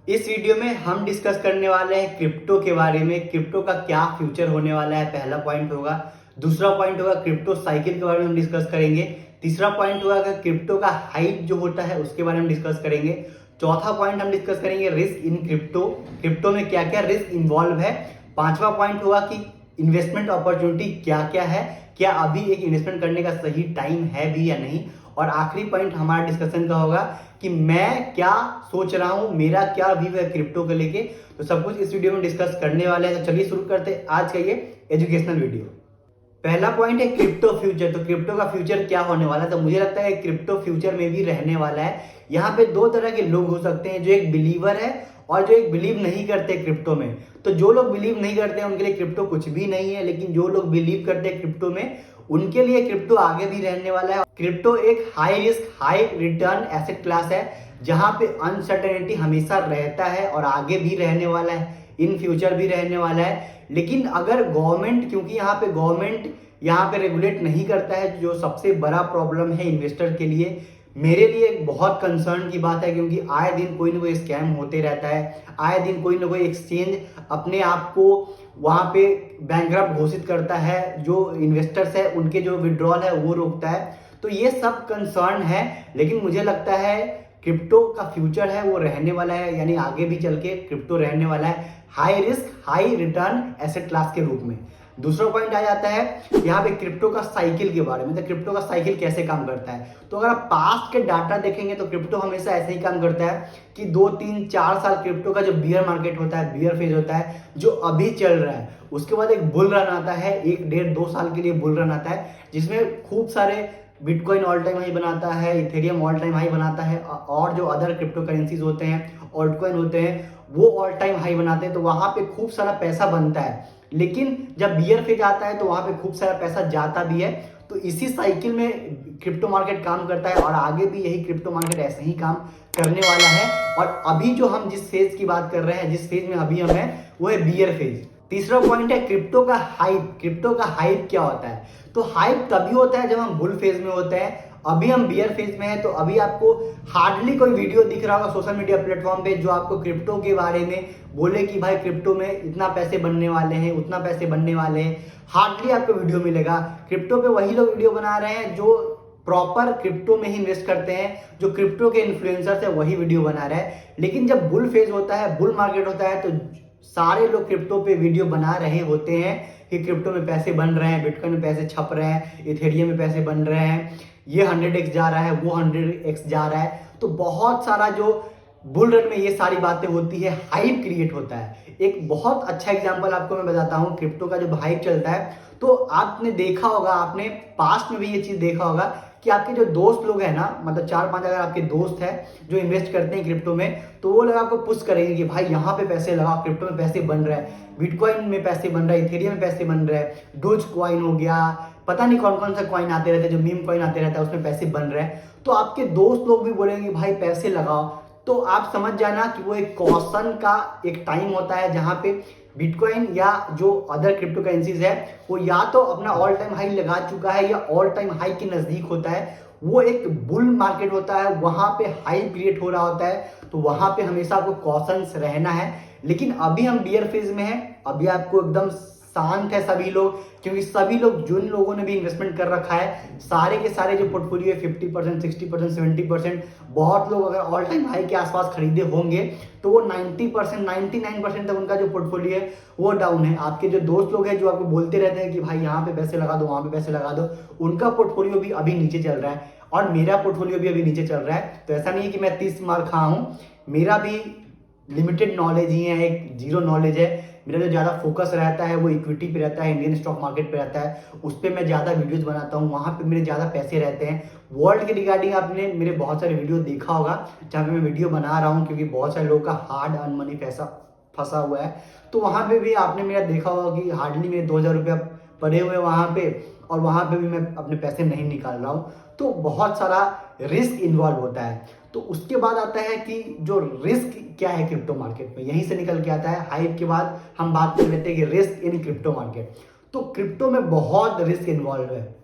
इस वीडियो में हम डिस्कस करने वाले हैं क्रिप्टो के बारे में। क्रिप्टो का क्या फ्यूचर होने वाला है, पहला पॉइंट होगा। दूसरा पॉइंट होगा क्रिप्टो साइकिल के बारे में हम डिस्कस करेंगे। तीसरा पॉइंट होगा कि क्रिप्टो का हाइप जो होता है उसके बारे में डिस्कस करेंगे। चौथा पॉइंट हम डिस्कस करेंगे रिस्क इन क्रिप्टो, क्रिप्टो में क्या क्या रिस्क इन्वॉल्व है। पांचवा पॉइंट होगा कि इन्वेस्टमेंट अपॉर्चुनिटी क्या क्या है, क्या अभी एक इन्वेस्टमेंट करने का सही टाइम है भी या नहीं। और आखिरी पॉइंट हमारा डिस्कशन का होगा कि मैं क्या सोच रहा हूं, मेरा क्या व्यू है क्रिप्टो को लेके। तो सब कुछ इस वीडियो में डिस्कस करने वाले हैं। तो चलिए शुरू करते हैं आज का ये एजुकेशनल वीडियो। पहला पॉइंट है क्रिप्टो फ्यूचर। तो क्रिप्टो का फ्यूचर क्या होने वाला है, तो मुझे लगता है क्रिप्टो फ्यूचर में भी रहने वाला है। यहाँ पे दो तरह के लोग हो सकते हैं, जो एक बिलीवर है और जो एक बिलीव नहीं करते क्रिप्टो में। तो जो लोग बिलीव नहीं करते हैं उनके लिए क्रिप्टो कुछ भी नहीं है, लेकिन जो लोग बिलीव करते हैं क्रिप्टो में उनके लिए क्रिप्टो आगे भी रहने वाला है। क्रिप्टो एक high risk high return asset class है, जहां पे अनसर्टेनिटी हमेशा रहता है और आगे भी रहने वाला है, इन फ्यूचर भी रहने वाला है। लेकिन अगर गवर्नमेंट, क्योंकि गवर्नमेंट यहाँ पे रेगुलेट नहीं करता है, जो सबसे बड़ा प्रॉब्लम है इन्वेस्टर के लिए, मेरे लिए एक बहुत कंसर्न की बात है। क्योंकि आए दिन कोई ना कोई स्कैम होते रहता है, आए दिन कोई ना कोई एक्सचेंज अपने आप को वहां पे बैंकरप्ट घोषित करता है, जो इन्वेस्टर्स है उनके जो विड्रॉल है वो रोकता है। तो ये सब कंसर्न है, लेकिन मुझे लगता है क्रिप्टो का फ्यूचर है वो रहने वाला है, यानी आगे भी चल के क्रिप्टो रहने वाला है high risk high return asset class के रूप में। दूसरा पॉइंट आ जाता है यहाँ पे क्रिप्टो का साइकिल के बारे में। तो क्रिप्टो का साइकिल कैसे काम करता है, तो अगर आप पास्ट के डाटा देखेंगे तो क्रिप्टो हमेशा ऐसे ही काम करता है कि 2 3 4 साल क्रिप्टो का जो बियर मार्केट होता है, बियर फेज होता है जो अभी चल रहा है, उसके बाद एक बुल रन आता है, 1 1.5 2 साल के लिए बुल रन आता है, जिसमें खूब सारे बिटकॉइन ऑल टाइम हाई बनाता है, इथेरियम ऑल टाइम हाई बनाता है, और जो अदर क्रिप्टो करेंसीज होते हैं, ऑल्टकॉइन होते हैं, वो ऑल टाइम हाई बनाते हैं। तो वहां पे खूब सारा पैसा बनता है, लेकिन जब बियर फेज आता है तो वहां पे खूब सारा पैसा जाता भी है। तो इसी साइकिल में क्रिप्टो मार्केट काम करता है और आगे भी यही क्रिप्टो मार्केट ऐसे ही काम करने वाला है। और अभी जो हम जिस फेज की बात कर रहे हैं, जिस फेज में अभी हम हैं, वो है बियर फेज। तीसरा पॉइंट है क्रिप्टो का हाइप। क्रिप्टो का हाइप क्या होता है, तो हाइप तभी होता है जब हम बुल फेज में होते हैं। अभी हम बियर फेज में हैं, तो अभी आपको हार्डली कोई वीडियो दिख रहा होगा सोशल मीडिया प्लेटफॉर्म पे जो आपको क्रिप्टो के बारे में बोले कि भाई क्रिप्टो में इतना पैसे बनने वाले हैं, उतना पैसे बनने वाले हैं। हार्डली आपको वीडियो मिलेगा। क्रिप्टो पे वही लोग वीडियो बना रहे हैं जो प्रॉपर क्रिप्टो में ही इन्वेस्ट करते हैं, जो क्रिप्टो के इन्फ्लुएंसर्स है वही वीडियो बना रहे हैं। लेकिन जब बुल फेज होता है, बुल मार्केट होता है, तो सारे लोग क्रिप्टो पे वीडियो बना रहे होते हैं कि क्रिप्टो में पैसे बन रहे हैं, बिटकॉइन में पैसे छप रहे हैं, इथेरियम में पैसे बन रहे हैं, ये 100x जा रहा है, वो 100x जा रहा है। तो बहुत सारा जो बुल रन में ये सारी बातें होती है, हाइप क्रिएट होता है। एक बहुत अच्छा एग्जांपल आपको मैं बताता हूँ क्रिप्टो का, जब हाइप चलता है तो आपने देखा होगा, आपने पास्ट में भी ये चीज देखा होगा कि आपके जो दोस्त लोग हैं ना, मतलब 4 5 अगर आपके दोस्त हैं जो इन्वेस्ट करते हैं क्रिप्टो में, तो वो लोग आपको पुश करेंगे कि भाई यहाँ पे पैसे लगाओ, क्रिप्टो में पैसे बन रहा है, बिटकॉइन में पैसे बन रहा है, इथेरियम में पैसे बन रहा है, डोज कॉइन हो गया, पता नहीं कौन कौन सा कॉइन आते रहते हैं, जो मीम कॉइन आते रहता है उसमें पैसे बन रहे हैं। तो आपके दोस्त लोग भी बोलेंगे भाई पैसे लगाओ। तो आप समझ जाना कि वो एक कॉशन का एक टाइम होता है जहां पे बिटकॉइन या जो अदर क्रिप्टो करेंसीज है वो या तो अपना ऑल टाइम हाई लगा चुका है या ऑल टाइम हाई के नजदीक होता है। वो एक बुल मार्केट होता है, वहां पे हाई क्रिएट हो रहा होता है, तो वहां पे हमेशा आपको कॉशंस रहना है। लेकिन अभी हम बियर फेज में हैं, अभी आपको एकदम शांत है सभी लोग, क्योंकि सभी लोग, जिन लोगों ने भी इन्वेस्टमेंट कर रखा है, सारे के सारे जो पोर्टफोलियो है 50% 60% 70%, बहुत लोग अगर ऑल टाइम हाई के आसपास खरीदे होंगे तो वो 90% 99% तक उनका जो पोर्टफोलियो है वो डाउन है। आपके जो दोस्त लोग हैं जो आपको बोलते रहते हैं कि भाई यहाँ पे पैसे लगा दो, वहां पे पैसे लगा दो, उनका पोर्टफोलियो भी अभी नीचे चल रहा है और मेरा पोर्टफोलियो भी अभी नीचे चल रहा है। तो ऐसा नहीं है कि मैं 30 मार खा हूं, मेरा भी लिमिटेड नॉलेज ही है, एक जीरो नॉलेज है। मेरा जो ज़्यादा फोकस रहता है वो इक्विटी पे रहता है, इंडियन स्टॉक मार्केट पे रहता है, उस पर मैं ज़्यादा वीडियोस बनाता हूँ, वहाँ पे मेरे ज़्यादा पैसे रहते हैं। वर्ल्ड के रिगार्डिंग आपने मेरे बहुत सारे वीडियो देखा होगा जहाँ पे मैं वीडियो बना रहा हूँ, क्योंकि बहुत सारे लोगों का हार्ड अर्न मनी पैसा फंसा हुआ है। तो वहाँ पे भी आपने मेरा देखा होगा कि हार्डली मेरे 2,000 रुपया पड़े हुए वहाँ पे, और वहाँ पे भी मैं अपने पैसे नहीं निकाल रहा हूँ। तो बहुत सारा रिस्क इन्वॉल्व होता है। तो उसके बाद आता है कि जो रिस्क क्या है क्रिप्टो मार्केट में, यहीं से निकल के आता है। हाइप के बाद हम बात कर लेते हैं कि रिस्क इन क्रिप्टो मार्केट। तो क्रिप्टो में बहुत रिस्क इन्वॉल्व है,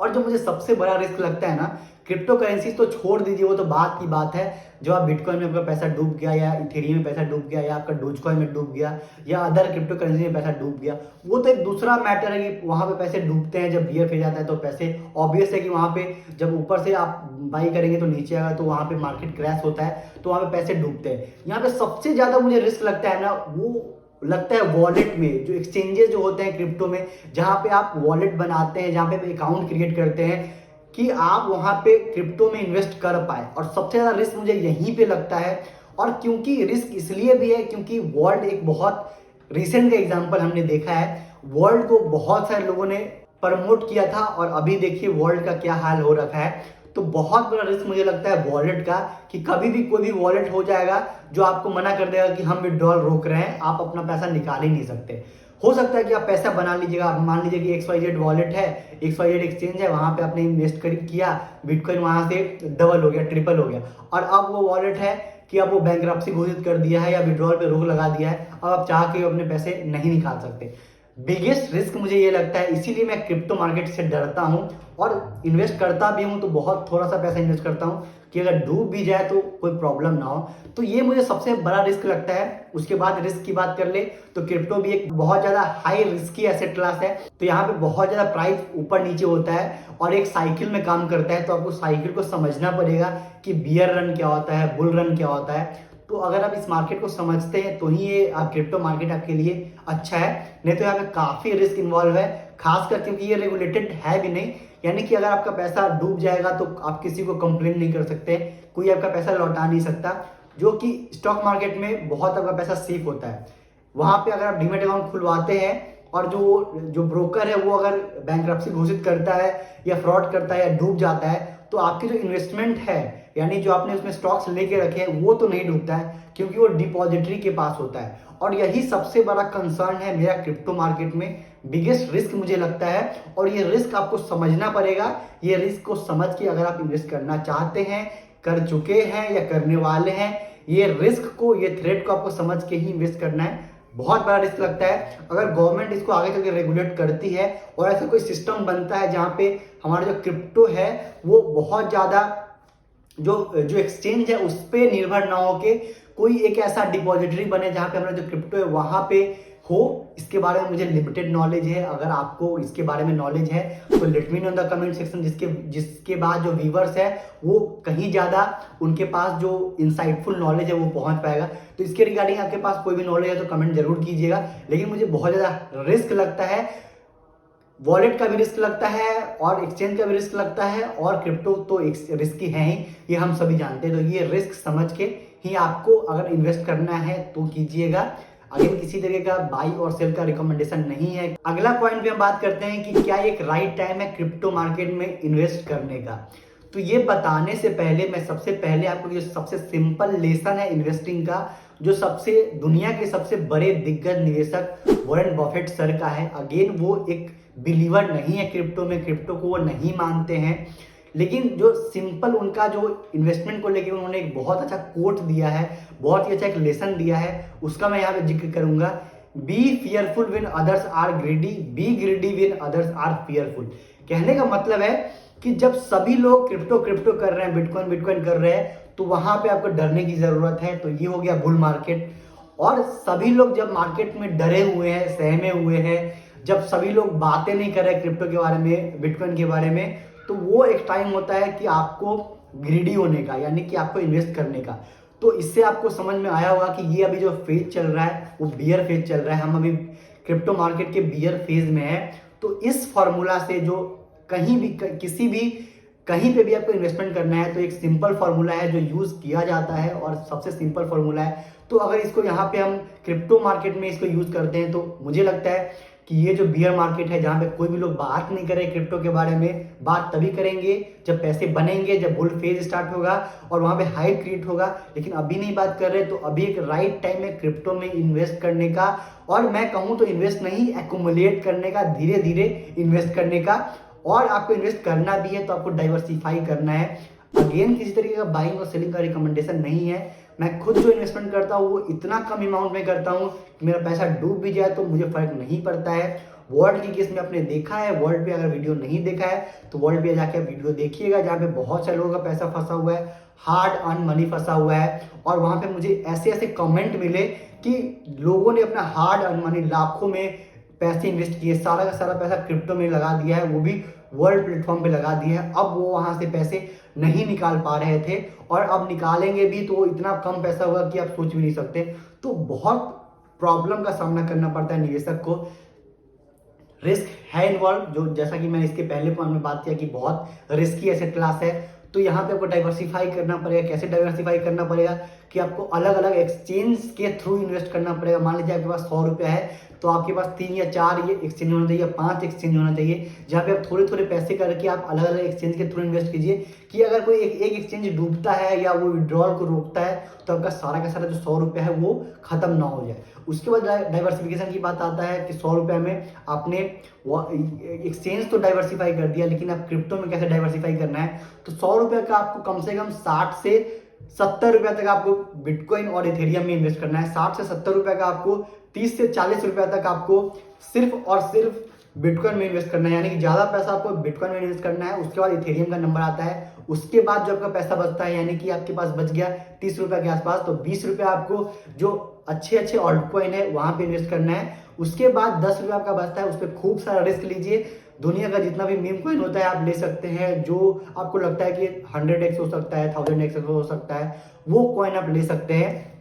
और जो मुझे सबसे बड़ा रिस्क लगता है ना क्रिप्टो करेंसी तो छोड़ दीजिए, वो तो बात की बात है। जो आप बिटकॉइन में आपका पैसा डूब गया, या इथेरियम में पैसा डूब गया, या आपका डोजकॉइन में डूब गया, या अदर क्रिप्टो करेंसी में पैसा डूब गया, वो तो एक दूसरा मैटर है कि वहां पे पैसे डूबते हैं। जब बियर फेज आता है तो पैसे ऑब्वियस है कि वहां पे जब ऊपर से आप बाई करेंगे तो नीचे आएगा, तो वहां पे मार्केट क्रैश होता है, तो वहां पे पैसे डूबते हैं। यहाँ पे सबसे ज्यादा मुझे रिस्क लगता है ना, वो लगता है वॉलेट में। जो एक्सचेंजेस जो होते हैं क्रिप्टो में, जहां पे आप वॉलेट बनाते हैं, जहां पे अकाउंट क्रिएट करते हैं कि आप वहां पे क्रिप्टो में इन्वेस्ट कर पाए, और सबसे ज्यादा रिस्क मुझे यहीं पे लगता है। और क्योंकि रिस्क इसलिए भी है क्योंकि वर्ल्ड एक बहुत रिसेंट का एग्जांपल हमने देखा है, वर्ल्ड को बहुत सारे लोगों ने प्रमोट किया था, और अभी देखिए वर्ल्ड का क्या हाल हो रखा है। तो बहुत बड़ा रिस्क मुझे लगता है वॉलेट का, कि कभी भी कोई भी वॉलेट हो जाएगा जो आपको मना कर देगा कि हम विड्रॉल रोक रहे हैं, आप अपना पैसा निकाल ही नहीं सकते। हो सकता है कि आप पैसा बना लीजिएगा, आप मान लीजिए कि XYZ वॉलेट है, XYZ एक्सचेंज है, वहां पे आपने इन्वेस्ट किया, बिटकॉइन वहां से डबल हो गया, ट्रिपल हो गया, और अब वो वॉलेट है कि अब वो बैंकरप्सी घोषित कर दिया है या विड्रॉल पे रोक लगा दिया है, अब आप चाह के अपने पैसे नहीं निकाल सकते। बिगेस्ट रिस्क मुझे ये लगता है, इसीलिए मैं क्रिप्टो मार्केट से डरता हूं, और इन्वेस्ट करता भी हूं तो बहुत थोड़ा सा पैसा इन्वेस्ट करता हूं कि अगर डूब भी जाए तो कोई प्रॉब्लम ना हो। तो ये मुझे सबसे बड़ा रिस्क लगता है। उसके बाद रिस्क की बात कर ले तो क्रिप्टो भी एक बहुत ज्यादा हाई रिस्की एसेट क्लास है। तो यहाँ पे बहुत ज्यादा प्राइस ऊपर नीचे होता है और एक साइकिल में काम करता है, तो आपको साइकिल को समझना पड़ेगा कि बियर रन क्या होता है, बुल रन क्या होता है। तो अगर आप इस मार्केट को समझते हैं तो ही ये आप क्रिप्टो मार्केट आपके लिए अच्छा है, नहीं तो यहाँ पे काफी रिस्क इन्वॉल्व है, खासकर क्योंकि ये रेगुलेटेड है भी नहीं। यानी कि अगर आपका पैसा डूब जाएगा तो आप किसी को कंप्लेन नहीं कर सकते, कोई आपका पैसा लौटा नहीं सकता, जो कि स्टॉक मार्केट में बहुत आपका पैसा सेफ होता है। वहां पे अगर आप डीमेट अकाउंट खुलवाते हैं और जो जो ब्रोकर है वो अगर बैंकरप्सी घोषित करता है या फ्रॉड करता है या डूब जाता है, तो आपकी जो इन्वेस्टमेंट है, यानी जो आपने उसमें स्टॉक्स लेके रखे हैं, वो तो नहीं डूबता है क्योंकि वो डिपॉजिटरी के पास होता है। और यही सबसे बड़ा कंसर्न है मेरा क्रिप्टो मार्केट में, बिगेस्ट रिस्क मुझे लगता है। और ये रिस्क आपको समझना पड़ेगा। ये रिस्क को समझ के अगर आप इन्वेस्ट करना चाहते हैं, कर चुके हैं या करने वाले हैं, ये रिस्क को, ये थ्रेट को आपको समझ के ही इन्वेस्ट करना है। बहुत बड़ा रिस्क लगता है। अगर गवर्नमेंट इसको आगे चल के रेगुलेट करती है और ऐसा कोई सिस्टम बनता है जहां पे हमारा जो क्रिप्टो है वो बहुत ज्यादा जो जो एक्सचेंज है उस पर निर्भर ना हो के कोई एक ऐसा डिपॉजिटरी बने जहां पे हमारा जो क्रिप्टो है वहां पे हो। इसके बारे में मुझे लिमिटेड नॉलेज है। अगर आपको इसके बारे में नॉलेज है तो let me know in the comment section, जिसके बाद जो व्यूवर्स है वो कहीं ज्यादा उनके पास जो इंसाइटफुल नॉलेज है वो पहुंच पाएगा। तो इसके रिगार्डिंग आपके पास कोई भी नॉलेज है तो कमेंट जरूर कीजिएगा। लेकिन मुझे बहुत ज्यादा रिस्क लगता है, वॉलेट का भी रिस्क लगता है और एक्सचेंज का भी रिस्क लगता है, और क्रिप्टो तो रिस्की है ही, ये हम सभी जानते हैं। तो ये रिस्क समझ के ही आपको अगर इन्वेस्ट करना है तो कीजिएगा। अगर किसी तरीके का बाई और सेल का रिकमेंडेशन नहीं है। अगला पॉइंट पे हम बात करते हैं कि क्या एक राइट टाइम है क्रिप्टो मार्केट में इन्वेस्ट करने का। तो ये बताने से पहले मैं सबसे पहले आपको जो सबसे सिंपल लेसन है इन्वेस्टिंग का, जो सबसे दुनिया के सबसे बड़े दिग्गज निवेशक वॉरेन बफेट सर का है। अगेन वो एक बिलीवर नहीं है क्रिप्टो में, क्रिप्टो को वो नहीं मानते हैं, लेकिन जो सिंपल उनका जो इन्वेस्टमेंट को लेकर उन्होंने एक बहुत अच्छा कोट दिया है, बहुत ही अच्छा एक लेसन दिया है, उसका मैं यहाँ पे जिक्र करूंगा। Be fearful when others are greedy, be greedy when others are fearful. कहने का मतलब है कि जब सभी लोग क्रिप्टो क्रिप्टो कर रहे हैं, बिटकॉइन बिटकॉइन कर रहे हैं, तो वहां पे आपको डरने की जरूरत है। तो ये हो गया बुल मार्केट। और सभी लोग जब मार्केट में डरे हुए हैं, सहमे हुए हैं, जब सभी लोग बातें नहीं कर रहे क्रिप्टो के बारे में, बिटकॉइन के बारे में, तो वो एक टाइम होता है कि आपको ग्रीडी होने का, यानी कि आपको इन्वेस्ट करने का। तो इससे आपको समझ में आया होगा कि ये अभी जो फेज चल रहा है वो बियर फेज चल रहा है। हम अभी क्रिप्टो मार्केट के बियर फेज में है। तो इस फॉर्मूला से जो कहीं भी किसी भी कहीं पे भी आपको इन्वेस्टमेंट करना है तो एक सिंपल फॉर्मूला है जो यूज किया जाता है और सबसे सिंपल फॉर्मूला है। तो अगर इसको यहाँ पे हम क्रिप्टो मार्केट में इसको यूज करते हैं तो मुझे लगता है कि ये जो बियर मार्केट है जहां पे कोई भी लोग बात नहीं करे क्रिप्टो के बारे में, बात तभी करेंगे जब पैसे बनेंगे, जब बुल फेज स्टार्ट होगा और वहां पे हाइप क्रिएट होगा। लेकिन अभी नहीं बात कर रहे, तो अभी एक राइट टाइम है क्रिप्टो में इन्वेस्ट करने का। और मैं कहूं तो इन्वेस्ट नहीं, एक्यूमुलेट करने का, धीरे धीरे इन्वेस्ट करने का। और आपको इन्वेस्ट करना भी है तो आपको डाइवर्सिफाई करना है। अगेन किसी तरीके का बाइंग और सेलिंग का रिकमेंडेशन नहीं है, मैं खुद जो इन्वेस्टमेंट करता हूँ वो इतना कम अमाउंट में करता हूँ कि मेरा पैसा डूब भी जाए तो मुझे फर्क नहीं पड़ता है। वर्ल्ड की केस में आपने देखा है, वर्ल्ड पे अगर वीडियो नहीं देखा है तो वर्ल्ड पे जाके वीडियो देखिएगा, जहाँ पे बहुत सारे लोगों का पैसा फंसा हुआ है, हार्ड अर्न मनी फंसा हुआ है। और वहां पे मुझे ऐसे ऐसे कमेंट मिले कि लोगों ने अपना हार्ड अर्न मनी लाखों में पैसे इन्वेस्ट किए, सारा का सारा पैसा क्रिप्टो में लगा दिया है, वो भी वर्ल्ड प्लेटफॉर्म पे लगा दिया है। अब वो वहां से पैसे नहीं निकाल पा रहे थे और अब निकालेंगे भी तो इतना कम पैसा होगा कि आप सोच भी नहीं सकते। तो बहुत प्रॉब्लम का सामना करना पड़ता है निवेशक को, रिस्क है इन्वॉल्व, जो जैसा कि मैंने इसके पहले पॉइंट में बात किया कि बहुत रिस्की एसेट क्लास है। तो यहाँ पे आपको डाइवर्सिफाई करना पड़ेगा। कैसे डाइवर्सिफाई करना पड़ेगा कि आपको अलग अलग एक्सचेंज के थ्रू इन्वेस्ट करना पड़ेगा। मान लीजिए आपके पास 100 रुपया है तो आपके पास 3 या 4 ये एक्सचेंज होना चाहिए, 5 एक्सचेंज होना चाहिए, जहाँ पे आप थोड़े थोड़े पैसे करके आप अलग अलग एक्सचेंज के थ्रू इन्वेस्ट कीजिए कि अगर कोई एक एक्सचेंज डूबता है या वो विड्रॉल को रोकता है तो आपका सारा का सारा जो 100 रुपया है वो खत्म ना हो जाए। उसके बाद डाइवर्सिफिकेशन की बात आता है कि 100 रुपया में आपने एक्सचेंज तो डाइवर्सिफाई कर दिया, लेकिन आप क्रिप्टो में कैसे डाइवर्सिफाई करना है। तो 100 रुपया का आपको कम से कम 60 से 70 रुपया तक आपको बिटकॉइन और इथेरियम में इन्वेस्ट करना है। 60 से 70 रुपया का आपको 30 से 40 रुपया तक आपको सिर्फ और सिर्फ बिटकॉइन में इन्वेस्ट करना है, यानी कि ज्यादा पैसा आपको बिटकॉइन में इन्वेस्ट करना है। उसके बाद इथेरियम का नंबर आता है। उसके बाद जो आपका पैसा बचता है, यानी कि आपके पास बच गया 30 रुपया के आसपास, तो 20 रुपया आपको जो अच्छे अच्छे ऑल्ट कॉइन है वहां पे इन्वेस्ट करना है। उसके बाद 10 रुपया आपका बचता है, उस पर खूब सारा रिस्क लीजिए। दुनिया का जितना भी मीम कॉइन होता है आप ले सकते हैं, जो आपको लगता है कि 100x हो सकता है, 1000x हो सकता है, वो कॉइन आप ले सकते हैं।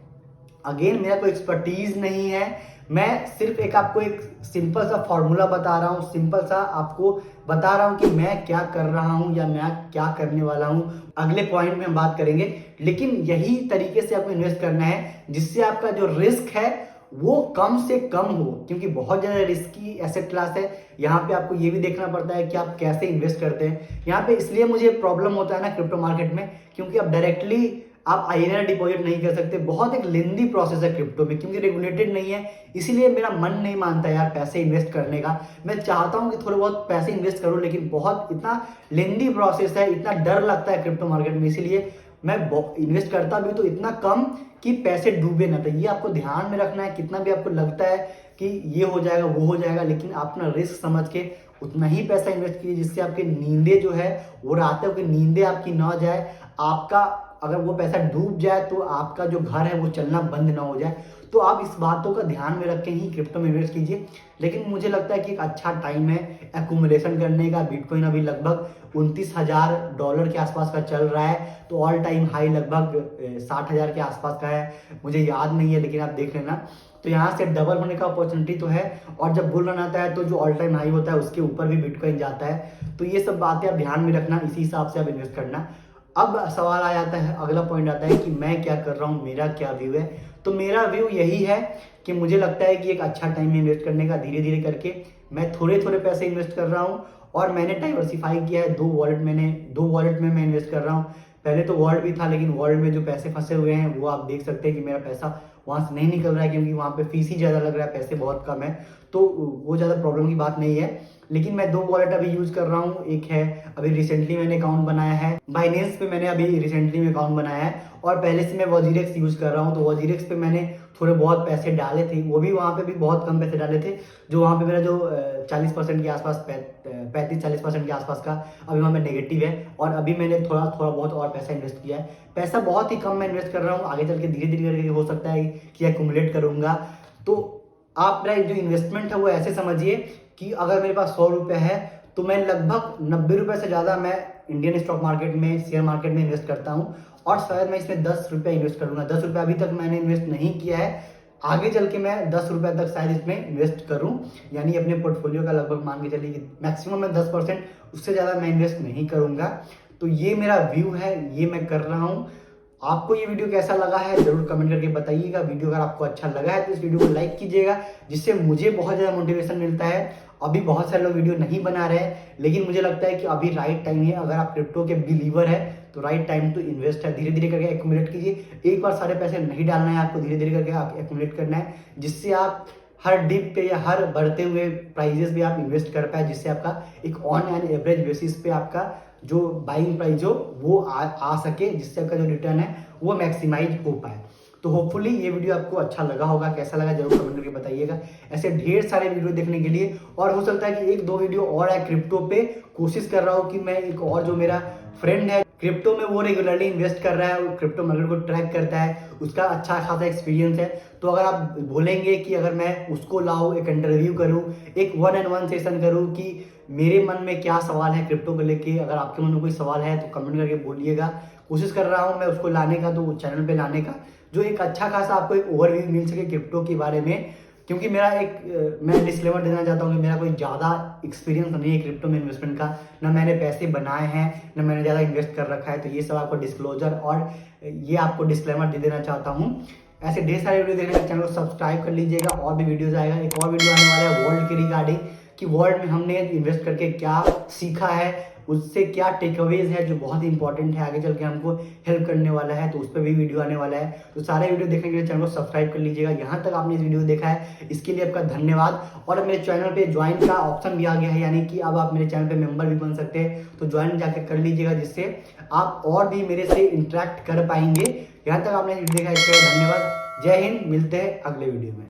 अगेन मेरा कोई एक्सपर्टीज नहीं है, मैं सिर्फ आपको एक सिंपल सा फॉर्मूला बता रहा हूँ, सिंपल सा आपको बता रहा हूँ कि मैं क्या कर रहा हूँ या मैं क्या करने वाला हूँ। अगले पॉइंट में हम बात करेंगे, लेकिन यही तरीके से आपको इन्वेस्ट करना है जिससे आपका जो रिस्क है वो कम से कम हो, क्योंकि बहुत ज्यादा रिस्की एसेट क्लास है। यहाँ पे आपको ये भी देखना पड़ता है कि आप कैसे इन्वेस्ट करते हैं। यहाँ पे इसलिए मुझे प्रॉब्लम होता है ना क्रिप्टो मार्केट में, क्योंकि आप डायरेक्टली आप INR डिपॉजिट नहीं कर सकते। बहुत एक लेंदी प्रोसेस है क्रिप्टो में, क्योंकि रेगुलेटेड नहीं है, इसीलिए मेरा मन नहीं मानता यार पैसे इन्वेस्ट करने का। मैं चाहता हूं कि थोड़े बहुत पैसे इन्वेस्ट करूं, लेकिन बहुत इतना लेंदी प्रोसेस है, इतना डर लगता है क्रिप्टो मार्केट में, इसीलिए मैं इन्वेस्ट करता भी तो इतना कम कि पैसे डूबे ना। तो ये आपको ध्यान में रखना है। कितना भी आपको लगता है कि ये हो जाएगा वो हो जाएगा, लेकिन आप अपना रिस्क समझ के उतना ही पैसा इन्वेस्ट कीजिए जिससे आपकी नींदें जो है वो रातों की नींदें आपकी ना जाए। आपका अगर वो पैसा डूब जाए तो आपका जो घर है वो चलना बंद ना हो जाए। तो आप इस बातों का ध्यान में रख के ही क्रिप्टो में इन्वेस्ट कीजिए। लेकिन मुझे लगता है कि एक अच्छा टाइम है एक्यूमुलेशन करने का। बिटकॉइन अभी लगभग $29,000 के आसपास का चल रहा है, तो ऑल टाइम हाई लगभग 60,000 के आसपास का है, मुझे याद नहीं है, लेकिन आप देख लेना। तो यहाँ से डबल होने का अपॉर्चुनिटी तो है, और जब बुल रन आता है तो जो ऑल टाइम हाई होता है उसके ऊपर भी बिटकॉइन जाता है। तो ये सब बातें आप ध्यान में रखना, इसी हिसाब से आप इन्वेस्ट करना। अब सवाल आ जाता है, अगला पॉइंट आता है कि मैं क्या कर रहा हूँ, मेरा क्या व्यू है। तो मेरा व्यू यही है कि मुझे लगता है कि एक अच्छा टाइम है इन्वेस्ट करने का। धीरे धीरे करके मैं थोड़े थोड़े पैसे इन्वेस्ट कर रहा हूँ, और मैंने डाइवर्सिफाई किया है। दो वॉलेट में मैं इन्वेस्ट कर रहा हूँ। पहले तो वॉलेट भी था, लेकिन वॉलेट में जो पैसे फंसे हुए हैं वो आप देख सकते हैं कि मेरा पैसा वहां से नहीं निकल रहा है, क्योंकि वहां पे फीस ही ज्यादा लग रहा है, पैसे बहुत कम है। तो वो ज्यादा प्रॉब्लम की बात नहीं है। लेकिन मैं 2 वॉलेट अभी यूज कर रहा हूँ। एक है अभी रिसेंटली मैंने अकाउंट बनाया है बाइनेंस पे, मैंने अभी रिसेंटली में अकाउंट बनाया है, और पहले से मैं वजीरेक्स यूज कर रहा हूँ। तो वजीरेक्स पे मैंने थोड़े बहुत पैसे डाले थे, वो भी वहाँ पे भी बहुत कम पैसे डाले थे। जो वहाँ पे मेरा जो 40% के आसपास 35-40% के आसपास का अभी वहाँ पे नेगेटिव है, और अभी मैंने थोड़ा थोड़ा बहुत और पैसा इन्वेस्ट किया है। पैसा बहुत ही कम मैं इन्वेस्ट कर रहा हूँ, आगे चल के धीरे धीरे करके हो सकता है कि एक्यूमुलेट करूंगा। तो आप मेरा जो इन्वेस्टमेंट है वो ऐसे समझिए कि अगर मेरे पास 100 रुपये है तो मैं लगभग 90 रुपये से ज़्यादा मैं इंडियन स्टॉक मार्केट में, शेयर मार्केट में इन्वेस्ट करता हूँ, और शायद मैं इसमें 10 रुपये इन्वेस्ट करूँगा। 10 रुपये अभी तक मैंने इन्वेस्ट नहीं किया है, आगे चल के मैं 10 रुपये तक शायद इसमें इन्वेस्ट करूँ, यानी अपने पोर्टफोलियो का लगभग मान के चलिए कि मैक्सिमम मैं 10%, उससे ज़्यादा मैं इन्वेस्ट नहीं करूँगा। तो ये मेरा व्यू है, ये मैं कर रहा हूँ। आपको ये वीडियो कैसा लगा है जरूर कमेंट करके बताइएगा। वीडियो अगर आपको अच्छा लगा है तो इस वीडियो को लाइक कीजिएगा, जिससे मुझे बहुत ज़्यादा मोटिवेशन मिलता है। अभी बहुत सारे लोग वीडियो नहीं बना रहे हैं, लेकिन मुझे लगता है कि अभी राइट टाइम है। अगर आप क्रिप्टो के बिलीवर है तो राइट टाइम टू इन्वेस्ट है। धीरे धीरे करके एक्यूमुलेट कीजिए, एक बार सारे पैसे नहीं डालना है आपको, धीरे धीरे करके आप एक्यूमुलेट करना है, जिससे आप हर डिप पे या हर बढ़ते हुए प्राइजेस भी आप इन्वेस्ट कर पाए, जिससे आपका एक ऑन एन एवरेज बेसिस पे आपका जो बाइंग प्राइस हो वो आ सके, जिससे आपका जो रिटर्न है वो मैक्सिमाइज हो पाए। तो होपफुली ये वीडियो आपको अच्छा लगा होगा, कैसा लगा जरूर कमेंट करके बताइएगा। ऐसे ढेर सारे वीडियो देखने के लिए, और हो सकता है कि एक दो वीडियो और है क्रिप्टो पे। कोशिश कर रहा हूँ कि मैं एक और जो मेरा फ्रेंड है क्रिप्टो में, वो रेगुलरली इन्वेस्ट कर रहा है, क्रिप्टो मार्केट को ट्रैक करता है, उसका अच्छा खासा एक्सपीरियंस है। तो अगर आप बोलेंगे कि अगर मैं उसको लाऊं, एक इंटरव्यू करूं, एक 1-on-1 सेशन करूं कि मेरे मन में क्या सवाल है क्रिप्टो को लेके, अगर आपके मन में कोई सवाल है तो कमेंट करके बोलिएगा। कोशिश कर रहा हूं मैं उसको लाने का, तो चैनल पे लाने का, जो एक अच्छा खासा आपको एक ओवरव्यू मिल सके क्रिप्टो के बारे में। क्योंकि मेरा मैं डिस्क्लेमर देना चाहता हूँ कि मेरा कोई ज़्यादा एक्सपीरियंस नहीं है क्रिप्टो में इन्वेस्टमेंट का, ना मैंने पैसे बनाए हैं, ना मैंने ज़्यादा इन्वेस्ट कर रखा है। तो ये सब आपको डिस्क्लोजर और ये आपको डिस्क्लेमर दे देना चाहता हूँ। ऐसे ढेर सारे वीडियो देखने के चैनल को सब्सक्राइब कर लीजिएगा, और भी वीडियोज आएगा। एक और वीडियो आने वाला है वर्ल्ड के रिगार्डिंग, कि वर्ल्ड में हमने इन्वेस्ट करके क्या सीखा है, उससे क्या टेकअवेज है जो बहुत ही इंपॉर्टेंट है, आगे चल के हमको हेल्प करने वाला है। तो उस पर भी वीडियो आने वाला है। तो सारे वीडियो देखने के लिए चैनल को सब्सक्राइब कर लीजिएगा। यहाँ तक आपने इस वीडियो देखा है, इसके लिए आपका धन्यवाद। और मेरे चैनल पे ज्वाइन का ऑप्शन भी आ गया है, यानी कि अब आप मेरे चैनल पे मेंबर भी बन सकते हैं। तो ज्वाइन जाकर कर लीजिएगा, जिससे आप और भी मेरे से इंटरेक्ट कर पाएंगे। यहाँ तक आपने वीडियो देखा, इसके लिए धन्यवाद। जय हिंद, मिलते हैं अगले वीडियो में।